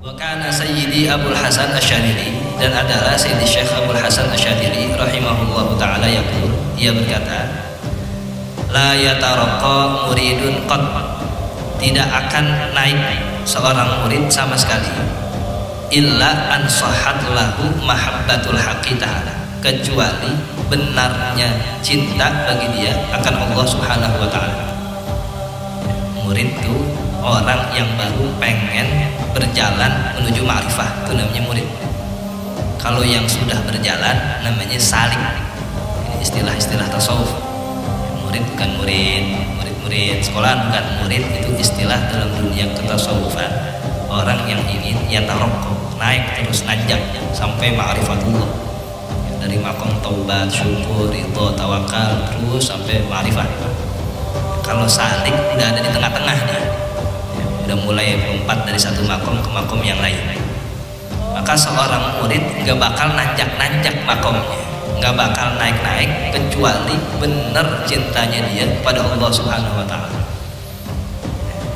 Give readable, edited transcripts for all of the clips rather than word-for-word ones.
Wakana Sayyidi Abul Hasan Asyadili, dan adalah Sayyidi Syekh Abul Hasan Asyadili rahimahullahu ta'ala yaqul, dia berkata, la yataraqqa muridun qat, tidak akan naik seorang murid sama sekali, illa an sahhat lahu mahabbatul haqqi ta'ala, kecuali benarnya cinta bagi dia akan Allah Subhanahu wa ta'ala. Murid itu orang yang baru pengen berjalan menuju ma'rifah, itu namanya murid. Kalau yang sudah berjalan namanya salik. Ini istilah-istilah tasawuf. Murid bukan murid sekolah bukan murid, itu istilah dalam dunia ketasawufan. Orang yang ingin yataraqqa, naik terus nanjak sampai ma'rifatullah, dari makom taubat, syukur, ridho, tawakal, terus sampai ma'rifah. Kalau salik udah ada di tengah-tengah nih, udah mulai lompat dari satu makom ke makom yang lain. Maka seorang murid nggak bakal nanjak makomnya, nggak bakal naik kecuali benar cintanya dia pada Allah Subhanahu wa ta'ala.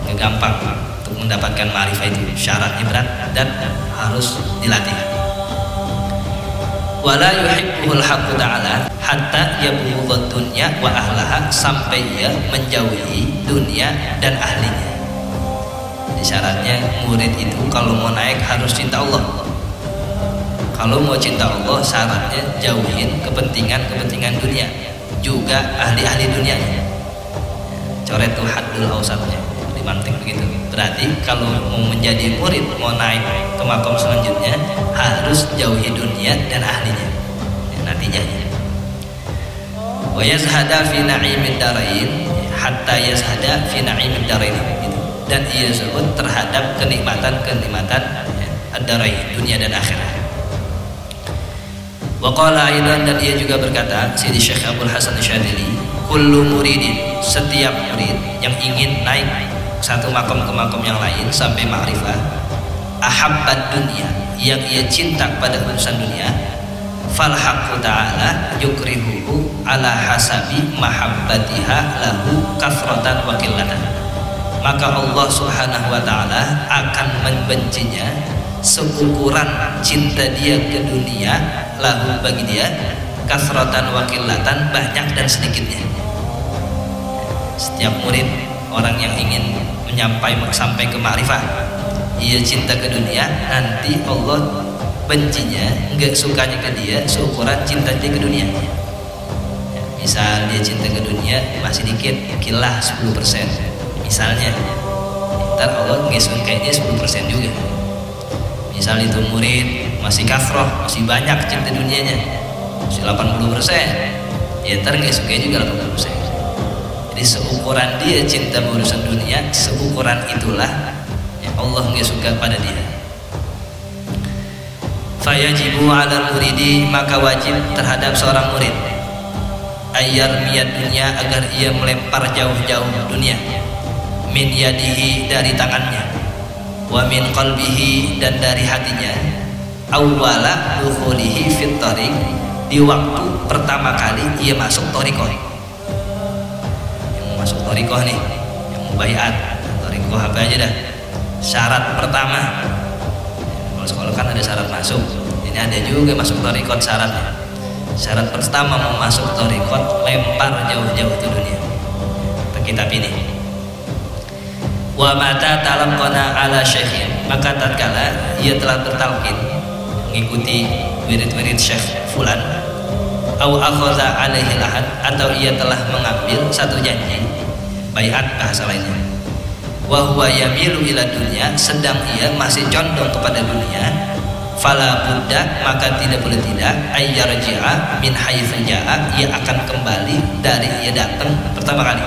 Nggak gampang untuk mendapatkan ma'rifah itu, syaratnya berat dan harus dilatih. Wala yuhibbul haqqu ta'ala hatta yabghudud dunya wa ahlaha, sampai ia menjauhi dunia dan ahlinya. Jadi syaratnya murid itu kalau mau naik harus cinta Allah. Kalau mau cinta Allah syaratnya jauhin kepentingan dunia, juga ahli-ahli dunianya. Coret tuh haddul awsatnya, dimantik begitu. Berarti kalau mau menjadi murid, mau naik ke makom selanjutnya harus jauhi dunia dan ahlinya. Natijahnya wa yazhada fi na'imid darain hatta yazhada fi na'imid darain, dan ia sebut terhadap kenikmatan ad-darain, dunia dan akhirat. Wa qala aidan, dan ia juga berkata, Sayyidi Syekh Abul Hasan Asyadili, kullu muridin, setiap murid yang ingin naik satu makom ke makom yang lain sampai ma'rifah, ahabbat dunia, yang ia cinta pada urusan dunia, fal haqqu ta'ala yukrihuhu ala hasabi mahabbatiha lahu kasratan wa qillatan, maka Allah Subhanahu wa ta'ala akan membencinya seukuran cinta dia ke dunia, lahu bagi dia, kasratan wa qillatan, banyak dan sedikitnya. Setiap murid, orang yang ingin sampai ke ma'rifah, ia cinta ke dunia, nanti Allah bencinya, enggak sukanya ke dia seukuran cinta dia ke dunia. Misal dia cinta ke dunia masih dikit, kilah 10%, misalnya, ntar Allah enggak sukanya 10% juga. Misal itu murid masih kafroh, masih banyak cinta dunianya, masih 80%, ya ntar enggak sukanya juga 80%. Jadi seukuran dia cinta urusan dunia, seukuran itulah yang Allah nggak suka pada dia. Fayajibu 'alal muridi, maka wajib terhadap seorang murid, ayyar miyad dunya, agar ia melempar jauh-jauh dunia, min yadihi, dari tangannya, wa min qalbihi, dan dari hatinya, awwala dukhulihi fit thariq, di waktu pertama kali ia masuk thariqah. Masuk thariqah nih, yang mubaiat, thariqah apa aja dah. Syarat pertama, kalau sekolah kan ada syarat masuk, ini ada juga masuk thariqah syaratnya. Syarat pertama mau masuk thariqah, lempar jauh-jauh ke dunia. Kita pilih. Wa mata talaqqana ala syekhin, maka tatkala ia telah bertalqin, mengikuti wirid-wirid syekh fulan, au akhadha alaihi lahad, atau ia telah mengambil satu janji, baiat bahasa lainnya, wa huwa yamilu ila dunya, sedang ia masih condong kepada dunia, fala budda, maka tidak boleh tidak, ayyarji'a min haitsu ja'a, ia akan kembali dari ia datang pertama kali,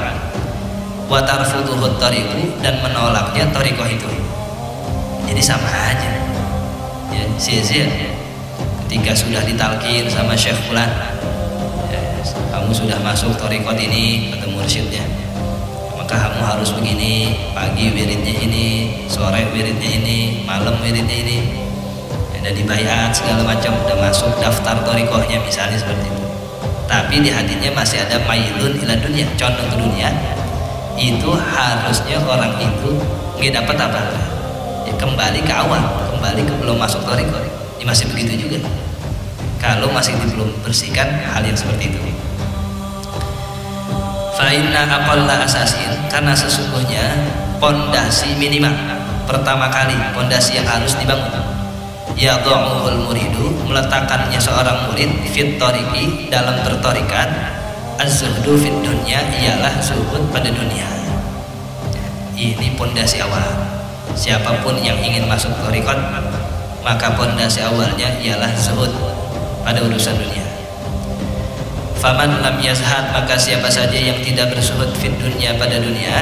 wa tarfuduhu tariqu, dan menolaknya thariqah itu. Jadi sama aja ya, sia-sia ketika sudah ditalkin sama syekh fulan, kamu sudah masuk thariqat ini, kata mursyidnya, maka kamu harus begini, pagi wiridnya ini, sore wiridnya ini, malam wiridnya ini, ada dibaiat segala macam, udah masuk daftar thariqahnya misalnya seperti itu. Tapi di hatinya masih ada mailun ila dunia, condong ke dunia, itu harusnya orang itu nggak dapat apa-apa. Ya, kembali ke awal, kembali ke belum masuk thariqah. Ya, masih begitu juga. Kalau masih belum bersihkan hal yang seperti itu. Fa inna aqalla asasin, karena sesungguhnya pondasi minimal pertama kali pondasi yang harus dibangun. Ya dha'uhul muridu, meletakkannya seorang murid fit thariqi, dalam bertharikat, az-zuhdu fit dunya, ialah zuhud pada dunia. Ini pondasi awal. Siapapun yang ingin masuk thariqat, maka pondasi awalnya ialah zuhud pada urusan dunia. Faman lam yazhad, maka siapa saja yang tidak berzuhud fit dunya pada dunia,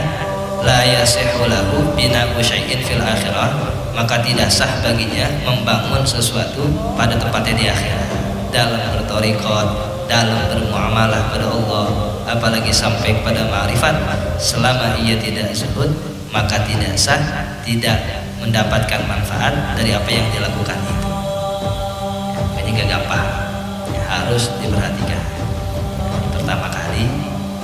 la yasihhu lahu bina'u syai'in fil akhirah, maka tidak sah baginya membangun sesuatu pada tempatnya di akhirat. Dalam berthariqat, dalam bermuamalah pada Allah, apalagi sampai kepada ma'rifat, selama ia tidak zuhud, maka tidak sah, tidak mendapatkan manfaat dari apa yang dilakukan itu. Ini gak gampang, harus diperhatikan. Pertama kali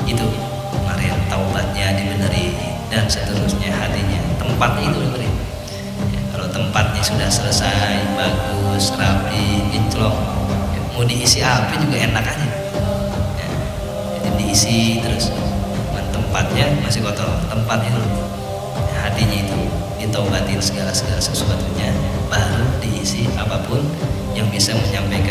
itu kemarin taubatnya dibeneri dan seterusnya, hatinya, tempatnya itu dibeneri. Ya, kalau tempatnya sudah selesai, bagus, rapi, kinclong, ya, mau diisi apa juga enak aja. Ya, jadi diisi terus, tempatnya masih kotor, tempatnya itu, ya, hatinya itu ditaubatin segala sesuatunya, baru diisi apapun yang bisa menyampaikan